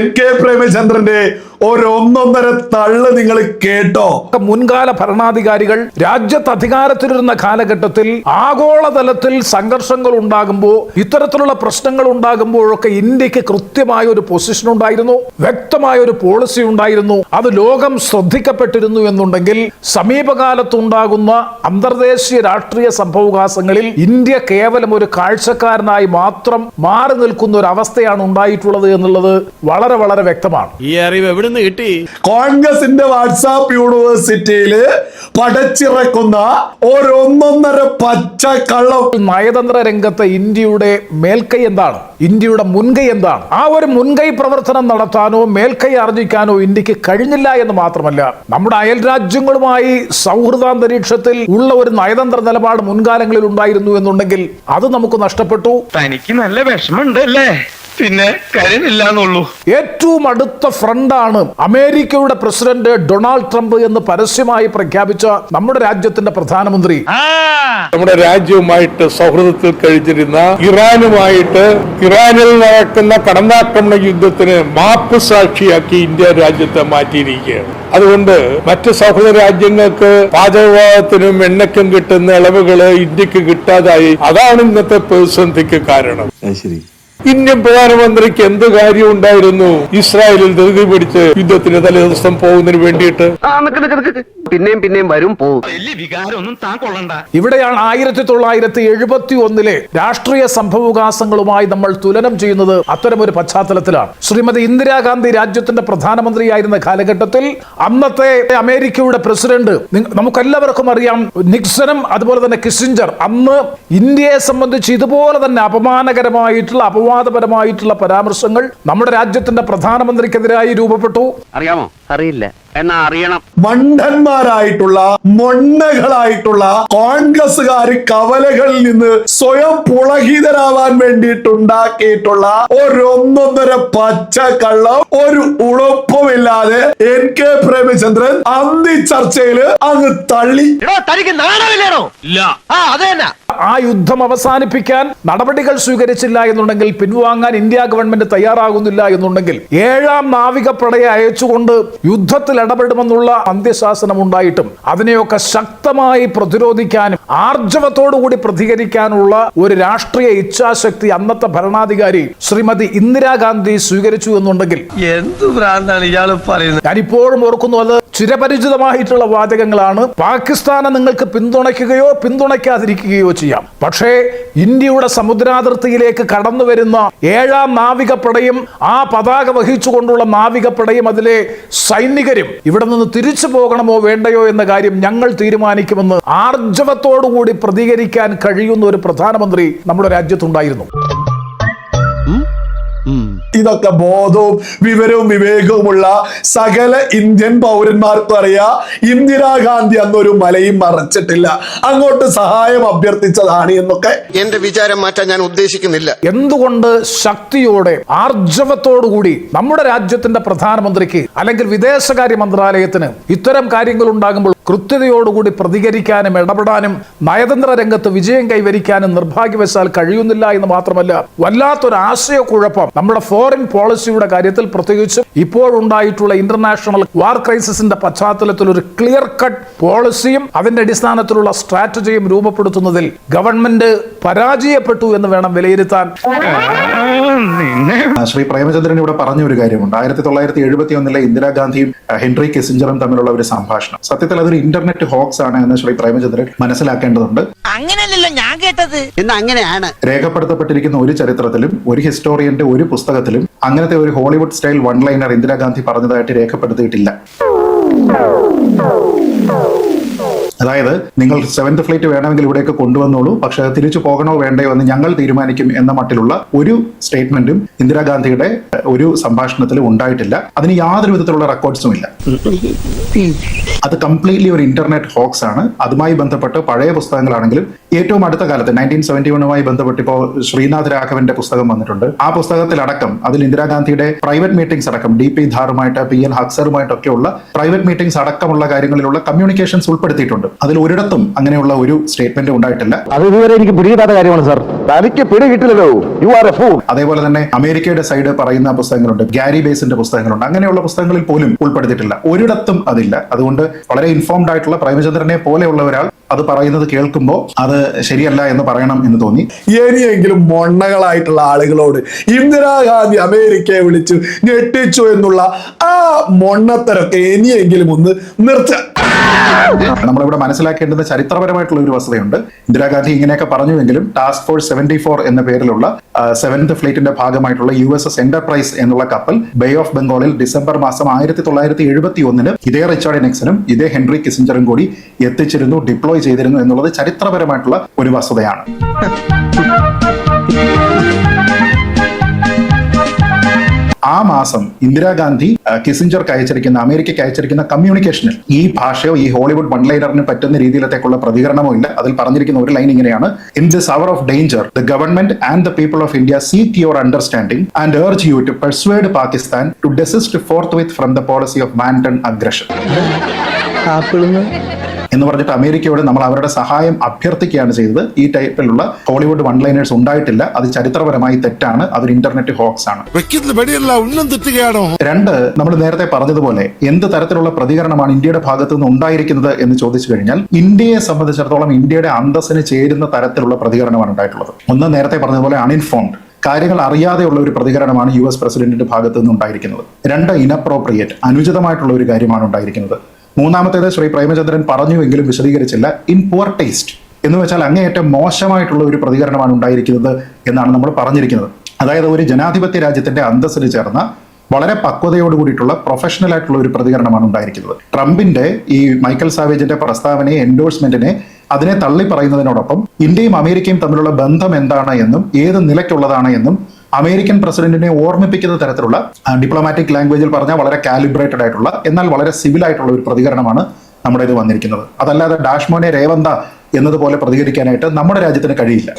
NK പ്രേമചന്ദ്രന്റെ ഒന്നൊന്നര തള്ള് നിങ്ങൾ കേട്ടോ? മുൻകാല ഭരണാധികാരികൾ രാജ്യത്ത് അധികാരത്തിലിരുന്ന കാലഘട്ടത്തിൽ ആഗോളതലത്തിൽ സംഘർഷങ്ങൾ ഉണ്ടാകുമ്പോൾ, ഇത്തരത്തിലുള്ള പ്രശ്നങ്ങൾ ഉണ്ടാകുമ്പോഴൊക്കെ ഇന്ത്യക്ക് കൃത്യമായ ഒരു പൊസിഷൻ ഉണ്ടായിരുന്നു, വ്യക്തമായ ഒരു പോളിസി ഉണ്ടായിരുന്നു. അത് ലോകം ശ്രദ്ധിക്കപ്പെട്ടിരുന്നു എന്നുണ്ടെങ്കിൽ സമീപകാലത്തുണ്ടാകുന്ന അന്തർദേശീയ രാഷ്ട്രീയ സംഭവവികാസങ്ങളിൽ ഇന്ത്യ കേവലം ഒരു കാഴ്ചക്കാരനായി മാത്രം മാറി നിൽക്കുന്ന ഒരു അവസ്ഥയാണ് ഉണ്ടായിട്ടുള്ളത് എന്നുള്ളത് വളരെ വളരെ വ്യക്തമാണ്. ഈ അറിവ് എവിടെ നിന്ന് കിട്ടി? കോൺഗ്രസിന്റെ വാട്സാപ്പ് യൂണിവേഴ്സിറ്റിയില് പടച്ചിറക്കുന്ന ഒന്നൊന്നര പച്ചക്കള്ളം. നയതന്ത്ര രംഗത്ത് ഇന്ത്യയുടെ മേൽക്കൈ എന്താണ്, ഇന്ത്യയുടെ മുൻകൈ എന്താണ്? ആ ഒരു മുൻകൈ പ്രവർത്തനം നടത്താനോ മേൽക്കൈ ആർജിക്കാനോ ഇന്ത്യക്ക് കഴിഞ്ഞില്ല എന്ന് മാത്രമല്ല, നമ്മുടെ അയൽ രാജ്യങ്ങളുമായി സൗഹൃദാന്തരീക്ഷത്തിൽ ഉള്ള ഒരു നയതന്ത്ര നിലപാട് മുൻകാലങ്ങളിൽ ഉണ്ടായിരുന്നു എന്നുണ്ടെങ്കിൽ അത് നമുക്ക് നഷ്ടപ്പെട്ടു. തനിക്ക് നല്ല വിഷമമുണ്ട് അല്ലേ? പിന്നെ കാര്യമില്ലാന്നുള്ളൂ. ഏറ്റവും അടുത്ത ഫ്രണ്ടാണ് അമേരിക്കയുടെ പ്രസിഡന്റ് ഡൊണാൾഡ് ട്രംപ് എന്ന് പരസ്യമായി പ്രഖ്യാപിച്ച നമ്മുടെ രാജ്യത്തിന്റെ പ്രധാനമന്ത്രി. നമ്മുടെ രാജ്യവുമായിട്ട് സൗഹൃദത്തിൽ കഴിഞ്ഞിരുന്ന ഇറാനിൽ നടക്കുന്ന കടന്നാക്രമണ യുദ്ധത്തിന് മാപ്പ് സാക്ഷിയാക്കി ഇന്ത്യ രാജ്യത്തെ മാറ്റിയിരിക്കുകയാണ്. അതുകൊണ്ട് മറ്റ് സൗഹൃദ രാജ്യങ്ങൾക്ക് പാചകവാതത്തിനും എണ്ണയ്ക്കും കിട്ടുന്ന ഇളവുകള് ഇന്ത്യക്ക് കിട്ടാതായി. അതാണ് ഇന്നത്തെ പ്രതിസന്ധിക്ക് കാരണം. ഇന്ത്യൻ പ്രധാനമന്ത്രിക്ക് എന്ത് കാര്യം ഉണ്ടായിരുന്നു ഇസ്രായേലിൽ ധൃതി പിടിച്ച് യുദ്ധത്തിന് തലേദിവസം പോകുന്നതിന് വേണ്ടിയിട്ട്? പിന്നെയും വരും പോകും. വലിയ വികാരമൊന്നും താൻ കൊള്ളണ്ട. ഇവിടെയാണ് 1971 രാഷ്ട്രീയ സംഭവവികാസങ്ങളുമായി നമ്മൾ തുലനം ചെയ്യുന്നത്. അത്തരമൊരു പശ്ചാത്തലത്തിലാണ് ശ്രീമതി ഇന്ദിരാഗാന്ധി രാജ്യത്തിന്റെ പ്രധാനമന്ത്രിയായിരുന്ന കാലഘട്ടത്തിൽ അന്നത്തെ അമേരിക്കയുടെ പ്രസിഡന്റ്, നമുക്കെല്ലാവർക്കും അറിയാം, നിക്സണും അതുപോലെ തന്നെ കിസിഞ്ചർ, അന്ന് ഇന്ത്യയെ സംബന്ധിച്ച് ഇതുപോലെ തന്നെ അപവാദപരമായിട്ടുള്ള പരാമർശങ്ങൾ നമ്മുടെ രാജ്യത്തിന്റെ പ്രധാനമന്ത്രിക്കെതിരായി രൂപപ്പെട്ടു. അറിയാമോ? അറിയില്ല, എന്നാ അറിയണം. മണ്ടന്മാരായിട്ടുള്ള മൊണ്ണകളായിട്ടുള്ള കോൺഗ്രസുകാര് കവലകളിൽ നിന്ന് സ്വയം പുളകിതരാവാൻ വേണ്ടിയിട്ടുണ്ടാക്കിയിട്ടുള്ള ഒന്നൊന്നര പച്ചക്കള്ളം, ഒരു ഉളപ്പുമില്ലാതെ NK പ്രേമചന്ദ്രൻ അന്തി ചർച്ചയില് അങ്ങ് തള്ളി. ആ യുദ്ധം അവസാനിപ്പിക്കാൻ നടപടികൾ സ്വീകരിച്ചില്ല എന്നുണ്ടെങ്കിൽ, പിൻവാങ്ങാൻ ഇന്ത്യ ഗവൺമെന്റ് തയ്യാറാകുന്നില്ല എന്നുണ്ടെങ്കിൽ, 7ാം നാവികപ്പടയെ അയച്ചുകൊണ്ട് യുദ്ധത്തിൽ ഇടപെടുമെന്നുള്ള അന്ത്യശാസനം ഉണ്ടായിട്ടും അതിനെയൊക്കെ ശക്തമായി പ്രതിരോധിക്കാനും ആർജവത്തോടുകൂടി പ്രതികരിക്കാനുള്ള ഒരു രാഷ്ട്രീയ ഇച്ഛാശക്തി അന്നത്തെ ഭരണാധികാരി ശ്രീമതി ഇന്ദിരാഗാന്ധി സ്വീകരിച്ചു എന്നുണ്ടെങ്കിൽ, എന്ത് ഭ്രാന്താണ് ഇയാള് പറയുന്നത്? ഞാനിപ്പോഴും ഓർക്കുന്നു, അത് ചിരപരിചിതമായിട്ടുള്ള വാചകങ്ങളാണ്. പാകിസ്ഥാനെ നിങ്ങൾക്ക് പിന്തുണയ്ക്കുകയോ പിന്തുണയ്ക്കാതിരിക്കുകയോ ചെയ്യാം, പക്ഷേ ഇന്ത്യയുടെ സമുദ്രാതിർത്തിയിലേക്ക് കടന്നു വരുന്ന 7ാം നാവികപ്പടയും ആ പതാക വഹിച്ചുകൊണ്ടുള്ള നാവികപ്പടയും അതിലെ സൈനികരും ഇവിടെ നിന്ന് തിരിച്ചു പോകണമോ വേണ്ടയോ എന്ന കാര്യം ഞങ്ങൾ തീരുമാനിക്കുമെന്ന് ആർജവത്തോടുകൂടി പ്രതികരിക്കാൻ കഴിയുന്ന ഒരു പ്രധാനമന്ത്രി നമ്മുടെ രാജ്യത്തുണ്ടായിരുന്നു. ഇതൊക്കെ ബോധവും വിവരവും വിവേകവുമുള്ള സകല ഇന്ത്യൻ പൗരന്മാർക്കും അറിയാം, ഇന്ദിരാഗാന്ധി അന്നൊരു മലയും മറച്ചിട്ടില്ല, അങ്ങോട്ട് സഹായം അഭ്യർത്ഥിച്ചതാണ് എന്നൊക്കെ. എന്റെ വിചാരം മാറ്റാൻ ഞാൻ ഉദ്ദേശിക്കുന്നില്ല. എന്തുകൊണ്ട് ശക്തിയോടെ ആർജവത്തോടുകൂടി നമ്മുടെ രാജ്യത്തിന്റെ പ്രധാനമന്ത്രിക്ക് അല്ലെങ്കിൽ വിദേശകാര്യ മന്ത്രാലയത്തിന് ഇത്തരം കാര്യങ്ങൾ ഉണ്ടാകുമ്പോൾ കൃത്യതയോടുകൂടി പ്രതികരിക്കാനും ഇടപെടാനും നയതന്ത്ര രംഗത്ത് വിജയം കൈവരിക്കാനും നിർഭാഗ്യവശാൽ കഴിയുന്നില്ല എന്ന് മാത്രമല്ല, വല്ലാത്തൊരു ആശയക്കുഴപ്പം നമ്മുടെ ഫോറിൻ പോളിസിയുടെ കാര്യത്തിൽ, പ്രത്യേകിച്ച് ഇപ്പോഴുണ്ടായിട്ടുള്ള ഇന്റർനാഷണൽ വാർ ക്രൈസിസിന്റെ പശ്ചാത്തലത്തിൽ ഒരു ക്ലിയർ കട്ട് പോളിസിയും അതിന്റെ അടിസ്ഥാനത്തിലുള്ള സ്ട്രാറ്റജിയും രൂപപ്പെടുത്തുന്നതിൽ ഗവൺമെന്റ് പരാജയപ്പെട്ടു എന്ന് വേണം വിലയിരുത്താൻ. ശ്രീ പ്രേമചന്ദ്രൻ ഇവിടെ പറഞ്ഞ ഒരു കാര്യമുണ്ട്. 1971 ഇന്ദിരാഗാന്ധിയും ഹെൻറി കിസിഞ്ചറും തമ്മിലുള്ള ഒരു സംഭാഷണം. സത്യത്തിൽ അതൊരു ഇന്റർനെറ്റ് ഹോക്സ് ആണ് എന്ന് ശ്രീ പ്രേമചന്ദ്രൻ മനസ്സിലാക്കേണ്ടതുണ്ട്. അങ്ങനെയല്ലല്ലോ ഞാൻ കേട്ടത്. അങ്ങനെയാണ് രേഖപ്പെടുത്തപ്പെട്ടിരിക്കുന്ന ഒരു ചരിത്രത്തിലും ഒരു ഹിസ്റ്റോറിയന്റെ ഒരു പുസ്തകത്തിലും അങ്ങനത്തെ ഒരു Hollywood style one liner Indira Gandhi പറഞ്ഞതായിട്ട് രേഖപ്പെടുത്തിയിട്ടില്ല. അതായത്, നിങ്ങൾ 7th ഫ്ലൈറ്റ് വേണമെങ്കിൽ ഇവിടേക്ക് കൊണ്ടുവന്നോളൂ, പക്ഷെ തിരിച്ചു പോകണോ വേണ്ടയോ എന്ന് ഞങ്ങൾ തീരുമാനിക്കും എന്ന മട്ടിലുള്ള ഒരു സ്റ്റേറ്റ്മെന്റും ഇന്ദിരാഗാന്ധിയുടെ ഒരു സംഭാഷണത്തിലും ഉണ്ടായിട്ടില്ല. അതിന് യാതൊരു വിധത്തിലുള്ള റെക്കോർഡ്സും ഇല്ല. അത് കംപ്ലീറ്റ്ലി ഒരു ഇന്റർനെറ്റ് ഹോക്സ് ആണ്. അതുമായി ബന്ധപ്പെട്ട് പഴയ പുസ്തകങ്ങളാണെങ്കിലും ഏറ്റവും അടുത്ത കാലത്ത് 1971 ബന്ധപ്പെട്ട് ഇപ്പോൾ ശ്രീനാഥ് രാഘവന്റെ പുസ്തകം വന്നിട്ടുണ്ട്. ആ പുസ്തകത്തിലടക്കം അതിൽ ഇന്ദിരാഗാന്ധിയുടെ പ്രൈവറ്റ് മീറ്റിംഗ്സ് അടക്കം DP ധാറുമായിട്ട് PN ഹക്സറുമായിട്ടൊക്കെയുള്ള പ്രൈവറ്റ് മീറ്റിംഗ്സ് അടക്കമുള്ള കാര്യങ്ങളിലുള്ള കമ്മ്യൂണിക്കേഷൻസ് ഉൾപ്പെടുത്തിയിട്ടുണ്ട്. അതിൽ ഒരിടത്തും അങ്ങനെയുള്ള ഒരു സ്റ്റേറ്റ്മെന്റ് ഉണ്ടായിട്ടില്ല. അത് ഇതുവരെ എനിക്ക് പിടികിട്ടാത്ത കാര്യമാണ് സാർ. തനിക്ക് പിടി കിട്ടില്ലല്ലോ, യു ആർ എ ഫൂൾ. അതേപോലെ തന്നെ അമേരിക്കയുടെ സൈഡ് പറയുന്ന പുസ്തകങ്ങളുണ്ട്, ഗാരി ബേസിന്റെ പുസ്തകങ്ങളുണ്ട്. അങ്ങനെയുള്ള പുസ്തകങ്ങളിൽ പോലും ഉൾപ്പെടുത്തിയിട്ടില്ല, ഒരിടത്തും അതില്ല. അതുകൊണ്ട് വളരെ ഇൻഫോംഡ് ആയിട്ടുള്ള പ്രേമചന്ദ്രനെ പോലെയുള്ള ഒരാൾ അത് പറയുന്നത് കേൾക്കുമ്പോൾ അത് ശരിയല്ല എന്ന് പറയണം എന്ന് തോന്നി. ഇനിയെങ്കിലും മൊണ്ണകളായിട്ടുള്ള ആളുകളോട് ഇന്ദിരാഗാന്ധി അമേരിക്കയെ വിളിച്ചു ഞെട്ടിച്ചു എന്നുള്ള ആ മൊണ്ണത്തരൊക്കെ ഇനിയെങ്കിലും ഒന്ന് നിർത്തുക. നമ്മളിവിടെ മനസ്സിലാക്കേണ്ടത് ചരിത്രപരമായിട്ടുള്ള ഒരു വസ്തുതയുണ്ട്. ഇന്ദിരാഗാന്ധി ഇങ്ങനെയൊക്കെ പറഞ്ഞുവെങ്കിലും ടാസ്ക് ഫോഴ്സ് 74 എന്ന പേരിലുള്ള 7th ഫ്ലീറ്റിന്റെ ഭാഗമായിട്ടുള്ള USS എന്റർപ്രൈസ് എന്നുള്ള കപ്പൽ ബേ ഓഫ് ബംഗാളിൽ ഡിസംബർ മാസം 1971 ഇതേ റിച്ചാർഡ് നിക്സണും ഇതേ ഹെൻറി കിസിഞ്ചറും കൂടി എത്തിച്ചിരുന്നു, ഡിപ്ലോയ് ചെയ്തിരുന്നു എന്നുള്ളത് ചരിത്രപരമായിട്ടുള്ള ഒരു വസ്തുതയാണ്. ആ മാസം ഇന്ദിരാഗാന്ധി കിസിഞ്ചർക്ക് അയച്ചിരിക്കുന്ന, അമേരിക്കയ്ക്ക് അയച്ചിരിക്കുന്ന കമ്മ്യൂണിക്കേഷനിൽ ഈ ഭാഷയോ ഈ ഹോളിവുഡ് വൺ ലൈനറിന് പറ്റുന്ന രീതിയിലത്തേക്കുള്ള പ്രതികരണമോ ഇല്ല. അതിൽ പറഞ്ഞിരിക്കുന്ന ഒരു ലൈൻ ഇങ്ങനെയാണ്: in this hour of danger the government and the people of India seek your understanding and urge you to persuade Pakistan to desist forth from the policy of wanton aggression എന്ന് പറഞ്ഞിട്ട് അമേരിക്കയോട് നമ്മൾ അവരുടെ സഹായം അഭ്യർത്ഥിക്കുകയാണ് ചെയ്തത്. ഈ ടൈപ്പിലുള്ള ഹോളിവുഡ് വൺ ലൈനേഴ്സ് ഉണ്ടായിട്ടില്ല. അത് ചരിത്രപരമായി തെറ്റാണ്. അതൊരു ഇന്റർനെറ്റ് ഹോക്സ് ആണ്. രണ്ട്, നമ്മൾ നേരത്തെ പറഞ്ഞതുപോലെ എന്ത് തരത്തിലുള്ള പ്രതികരണമാണ് ഇന്ത്യയുടെ ഭാഗത്തു നിന്ന് ഉണ്ടായിരിക്കുന്നത് എന്ന് ചോദിച്ചു കഴിഞ്ഞാൽ ഇന്ത്യയെ സംബന്ധിച്ചിടത്തോളം ഇന്ത്യയുടെ അന്തസ്സിന് ചേരുന്ന തരത്തിലുള്ള പ്രതികരണമാണ് ഉണ്ടായിട്ടുള്ളത്. ഒന്ന്, നേരത്തെ പറഞ്ഞതുപോലെ അൺഇൻഫോംഡ്, കാര്യങ്ങൾ അറിയാതെയുള്ള ഒരു പ്രതികരണമാണ് US പ്രസിഡന്റിന്റെ ഭാഗത്തു നിന്ന് ഉണ്ടായിരിക്കുന്നത്. രണ്ട്, ഇനപ്രോപ്രിയേറ്റ്, അനുചിതമായിട്ടുള്ള ഒരു കാര്യമാണ് ഉണ്ടായിരിക്കുന്നത്. മൂന്നാമത്തേത് ശ്രീ പ്രേമചന്ദ്രൻ പറഞ്ഞുവെങ്കിലും വിശദീകരിച്ചില്ല, ഇൻ പുവർ ടേസ്റ്റ് എന്ന് വെച്ചാൽ അങ്ങേയറ്റം മോശമായിട്ടുള്ള ഒരു പ്രതികരണമാണ് ഉണ്ടായിരിക്കുന്നത് എന്നാണ് നമ്മൾ പറഞ്ഞിരിക്കുന്നത്. അതായത് ഒരു ജനാധിപത്യ രാജ്യത്തിന്റെ അന്തസ്സിന് ചേർന്ന വളരെ പക്വതയോട് കൂടിയിട്ടുള്ള പ്രൊഫഷണൽ ആയിട്ടുള്ള ഒരു പ്രതികരണമാണ് ഉണ്ടായിരിക്കുന്നത്. ട്രംപിന്റെ ഈ മൈക്കൽ സാവേജിന്റെ പ്രസ്താവനയെ, എൻഡോഴ്സ്മെന്റിനെ, അതിനെ തള്ളി പറയുന്നതിനോടൊപ്പം ഇന്ത്യയും അമേരിക്കയും തമ്മിലുള്ള ബന്ധം എന്താണ് എന്നും ഏത് നിലയ്ക്കുള്ളതാണ് എന്നും അമേരിക്കൻ പ്രസിഡന്റിനെ ഓർമ്മിപ്പിക്കുന്ന തരത്തിലുള്ള ഡിപ്ലോമാറ്റിക് ലാംഗ്വേജിൽ പറഞ്ഞാൽ വളരെ കാലിബ്രേറ്റഡ് ആയിട്ടുള്ള എന്നാൽ വളരെ സിവിൽ ആയിട്ടുള്ള ഒരു പ്രതികരണമാണ് നമ്മുടെ ഇത് വന്നിരിക്കുന്നത്. അതല്ലാതെ ഡാഷ്മോനെ രേവന്ത എന്നതുപോലെ പ്രതികരിക്കാനായിട്ട് നമ്മുടെ രാജ്യത്തിന് കഴിയില്ല.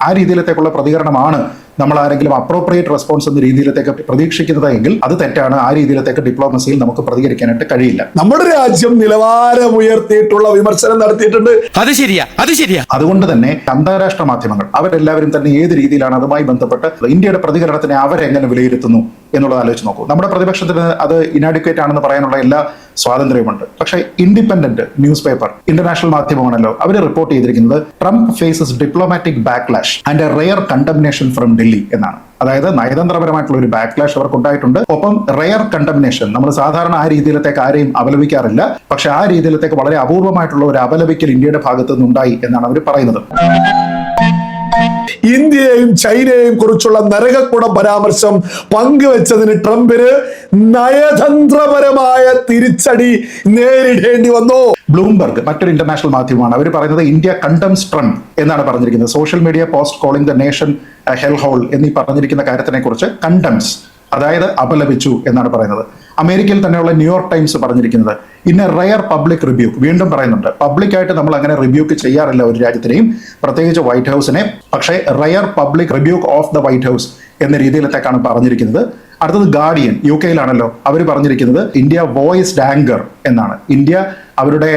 ആ രീതിയിലത്തേക്കുള്ള പ്രതികരണമാണ് നമ്മൾ ആരെങ്കിലും അപ്രോപ്രിയേറ്റ് റെസ്പോൺസ് എന്ന രീതിയിലത്തേക്ക് പ്രതീക്ഷിക്കുന്നത് എങ്കിൽ അത് തെറ്റാണ്. ആ രീതിയിലത്തേക്ക് ഡിപ്ലോമസിയിൽ നമുക്ക് പ്രതികരിക്കാനായിട്ട് കഴിയില്ല. നമ്മുടെ രാജ്യം നിലവാരം ഉയർത്തിയിട്ടുള്ള വിമർശനം നടത്തിയിട്ടുണ്ട്. അത് ശരിയാ. അതുകൊണ്ട് തന്നെ അന്താരാഷ്ട്ര മാധ്യമങ്ങൾ അവരെല്ലാവരും തന്നെ ഏത് രീതിയിലാണ് അതുമായി ബന്ധപ്പെട്ട് ഇന്ത്യയുടെ പ്രതികരണത്തിനെ അവരെങ്ങനെ വിലയിരുത്തുന്നു എന്നുള്ളത് ആലോചിച്ച് നോക്കൂ. നമ്മുടെ പ്രതിപക്ഷത്തിന് അത് ഇനാഡിക്വേറ്റ് ആണെന്ന് പറയാനുള്ള എല്ലാ സ്വാതന്ത്ര്യമുണ്ട്. പക്ഷേ ഇൻഡിപെൻഡന്റ് ന്യൂസ് പേപ്പർ, ഇന്റർനാഷണൽ മാധ്യമമാണല്ലോ, അവർ റിപ്പോർട്ട് ചെയ്തിരിക്കുന്നത് Trump faces diplomatic backlash and a rare condemnation from Delhi എന്നാണ്. അതായത് നയതന്ത്രപരമായിട്ടുള്ള ഒരു ബാക്ക്ലാഷ് അവർക്ക് ഉണ്ടായിട്ടുണ്ട്. ഒപ്പം റെയർ കണ്ടംനേഷൻ, നമ്മൾ സാധാരണ ആ രീതിയിലത്തേക്ക് ആരെയും അപലപിക്കാറില്ല, പക്ഷെ ആ രീതിയിലത്തേക്ക് വളരെ അപൂർവമായിട്ടുള്ള ഒരു അപലപിക്കൽ ഇന്ത്യയുടെ ഭാഗത്തു നിന്നുണ്ടായി എന്നാണ് അവർ പറയുന്നത്. ഇന്ത്യയെയും ചൈനയെയും കുറിച്ചുള്ള നരകക്കുട പരാമർശം പങ്കുവെച്ചതിന് ട്രംപിന് നയതന്ത്രപരമായ തിരിച്ചടി നേരിടേണ്ടി വന്നു. ബ്ലൂംബർഗ് മറ്റൊരു ഇന്റർനാഷണൽ മാധ്യമമാണ്. അവർ പറയുന്നത് ഇന്ത്യ കണ്ടംസ് ട്രംപ് എന്നാണ് പറഞ്ഞിരിക്കുന്നത്. Social media post calling the nation hell hole എന്നീ പറഞ്ഞിരിക്കുന്ന കാര്യത്തിനെ കുറിച്ച് കണ്ടംസ്, അതായത് അപലപിച്ചു എന്നാണ് പറയുന്നത്. അമേരിക്കയിൽ തന്നെയുള്ള ന്യൂയോർക്ക് ടൈംസ് പറഞ്ഞിരിക്കുന്നത് in A rare public rebuke, വീണ്ടും പറയുന്നുണ്ട്, പബ്ലിക്കായിട്ട് നമ്മൾ അങ്ങനെ റിബ്യൂക്ക് ചെയ്യാറില്ല ഒരു രാജ്യത്തിനെയും, പ്രത്യേകിച്ച് വൈറ്റ് ഹൗസിനെ. പക്ഷേ rare public rebuke of the white house എന്ന രീതിയിലത്തേക്കാണ് പറഞ്ഞിരിക്കുന്നത്. അടുത്തത് ഗാർഡിയൻ, UK അവർ പറഞ്ഞിരിക്കുന്നത് ഇന്ത്യ വോയിസ്ഡ് ആങ്കർ എന്നാണ്. ഇന്ത്യ അവരുടെ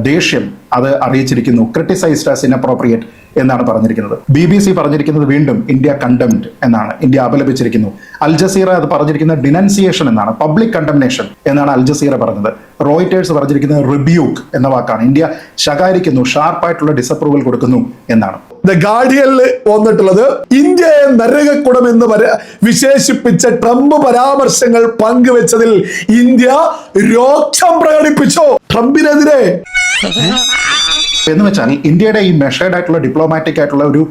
ദേഷ്യം അത് അറിയിച്ചിരിക്കുന്നു, ക്രിട്ടിസൈസ്ഡ് ആസ് ഇൻഅപ്രോപ്രിയേറ്റ് എന്നാണ് പറഞ്ഞിരിക്കുന്നത്. BBC പറഞ്ഞിരിക്കുന്നത് വീണ്ടും ഇന്ത്യ കണ്ടംഡ് എന്നാണ്, ഇന്ത്യ അപലപിച്ചിരിക്കുന്നു. അൽ ജസീറ അത് പറഞ്ഞിരിക്കുന്നത് ഡിനൻസിയേഷൻ എന്നാണ്, പബ്ലിക് കണ്ടംനേഷൻ എന്നാണ് അൽ ജസീറ പറഞ്ഞത്. റോയിറ്റേഴ്സ് പറഞ്ഞിരിക്കുന്നത് റിബ്യൂക്ക് എന്ന വാക്കാണ്, ഇന്ത്യ ശകാരിക്കുന്നു, ഷാർപ്പായിട്ടുള്ള ഡിസപ്രൂവൽ കൊടുക്കുന്നു എന്നാണ്. ദ ഗാർഡിയനിൽ വന്നിട്ടുള്ളത് ഇന്ത്യയെ നരകക്കുടം എന്ന് വിശേഷിപ്പിച്ച ട്രംപ് പരാമർശങ്ങൾ പങ്കുവെച്ചതിൽ ഇന്ത്യ രോക്ഷം പ്രകടിപ്പിച്ചു ട്രംപിനെതിരെ. എന്ന് വെച്ചാൽ ഇന്ത്യയുടെ ഈ മെഷേർഡ് ആയിട്ടുള്ള ഡിപ്ലോമാറ്റിക് ആയിട്ടുള്ള ഒരു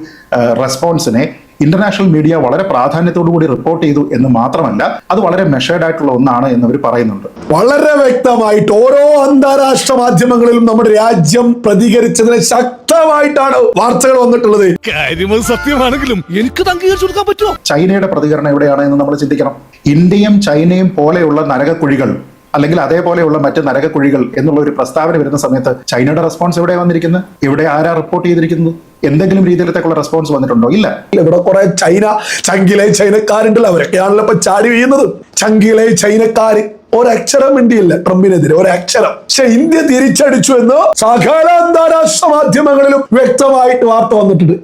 റെസ്പോൺസിനെ ഇന്റർനാഷണൽ മീഡിയ വളരെ പ്രാധാന്യത്തോടു കൂടി റിപ്പോർട്ട് ചെയ്തു എന്ന് മാത്രമല്ല, അത് വളരെ മെഷേർഡ് ആയിട്ടുള്ള ഒന്നാണ് എന്നവർ പറയുന്നുണ്ട്. വളരെ വ്യക്തമായിട്ട് ഓരോ അന്താരാഷ്ട്ര മാധ്യമങ്ങളിലും നമ്മുടെ രാജ്യം പ്രതികരിച്ചതിന് ശക്തമായിട്ടാണ് വാർത്തകൾ വന്നിട്ടുള്ളത്. സത്യമാണെങ്കിലും എനിക്ക് അംഗീകരിച്ചു കൊടുക്കാൻ പറ്റുമോ? ചൈനയുടെ പ്രതികരണം എവിടെയാണ് എന്ന് നമ്മൾ ചിന്തിക്കണം. ഇന്ത്യയും ചൈനയും പോലെയുള്ള നരകക്കുഴികൾ അല്ലെങ്കിൽ അതേപോലെയുള്ള മറ്റ് നരകക്കുഴികൾ എന്നുള്ള ഒരു പ്രസ്താവന വരുന്ന സമയത്ത് ചൈനയുടെ റെസ്പോൺസ് എവിടെ വന്നിരിക്കുന്നത്? ഇവിടെ ആരാ റിപ്പോർട്ട് ചെയ്തിരിക്കുന്നത്? എന്തെങ്കിലും രീതിയിലത്തേക്കുള്ള റെസ്പോൺസ് വന്നിട്ടുണ്ടോ? ഇല്ല. ഇവിടെ കുറെ ചൈനയിലെ ചൈനക്കാരുണ്ടല്ലോ, അവരൊക്കെയാണല്ലോ ഇപ്പൊ ചാടി വീഴുന്നത്. ചങ്കിലെ ചൈനക്കാര് ഒരക്ഷരം മിണ്ടിയില്ല ട്രംപിനെതിരെ, ഒരക്ഷരം. പക്ഷെ ഇന്ത്യ തിരിച്ചടിച്ചു എന്ന് സകല അന്താരാഷ്ട്ര മാധ്യമങ്ങളിലും വ്യക്തമായിട്ട് വാർത്ത വന്നിട്ടുണ്ട്.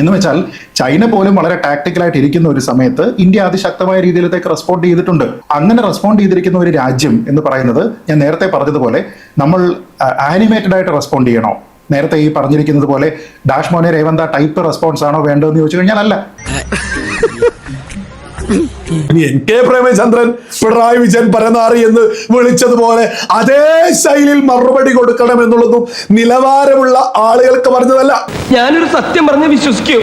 എന്ന് വെച്ചാൽ ചൈന പോലും വളരെ ടാക്ടിക്കലായിട്ട് ഇരിക്കുന്ന ഒരു സമയത്ത് ഇന്ത്യ അതിശക്തമായ രീതിയിലേക്ക് റെസ്പോണ്ട് ചെയ്തിട്ടുണ്ട്. അങ്ങനെ റെസ്പോണ്ട് ചെയ്തിരിക്കുന്ന ഒരു രാജ്യം എന്ന് പറയുന്നത് ഞാൻ നേരത്തെ പറഞ്ഞതുപോലെ നമ്മൾ ആനിമേറ്റഡ് ആയിട്ട് റെസ്പോണ്ട് ചെയ്യണോ, നേരത്തെ ഈ പറഞ്ഞിരിക്കുന്നത് പോലെ ഡാഷ് മോനെ രേവന്ത ടൈപ്പ് റെസ്പോൺസ് ആണോ വേണ്ടതെന്ന് ചോദിച്ചു കഴിഞ്ഞാൽ അല്ല. NK പ്രേമചന്ദ്രൻ പിണറായി വിജയൻ പരനാറി എന്ന് വിളിച്ചതുപോലെ അതേ ശൈലിയിൽ മറുപടി കൊടുക്കണം എന്നുള്ളതും നിലവാരമുള്ള ആളുകൾക്ക് പറഞ്ഞതല്ല. ഞാനൊരു സത്യം പറഞ്ഞ് വിശ്വസിക്കൂ.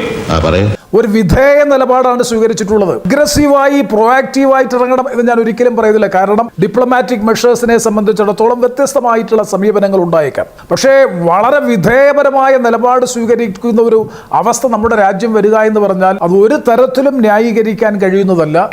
ഒരു വിധേയ നിലപാടാണ് സ്വീകരിച്ചിട്ടുള്ളത്. അഗ്രസീവായി പ്രൊആക്റ്റീവായിട്ട് ഇറങ്ങണം എന്ന് ഞാൻ ഒരിക്കലും പറയുന്നില്ല. കാരണം ഡിപ്ലോമാറ്റിക് മെഷേഴ്സിനെ സംബന്ധിച്ചിടത്തോളം വ്യത്യസ്തമായിട്ടുള്ള സമീപനങ്ങൾ ഉണ്ടായേക്കാം. പക്ഷേ വളരെ വിധേയപരമായ നിലപാട് സ്വീകരിക്കുന്ന ഒരു അവസ്ഥ നമ്മുടെ രാജ്യം വരിക എന്ന് പറഞ്ഞാൽ അത് ഒരു തരത്തിലും ന്യായീകരിക്കാൻ കഴിയുന്നതല്ല.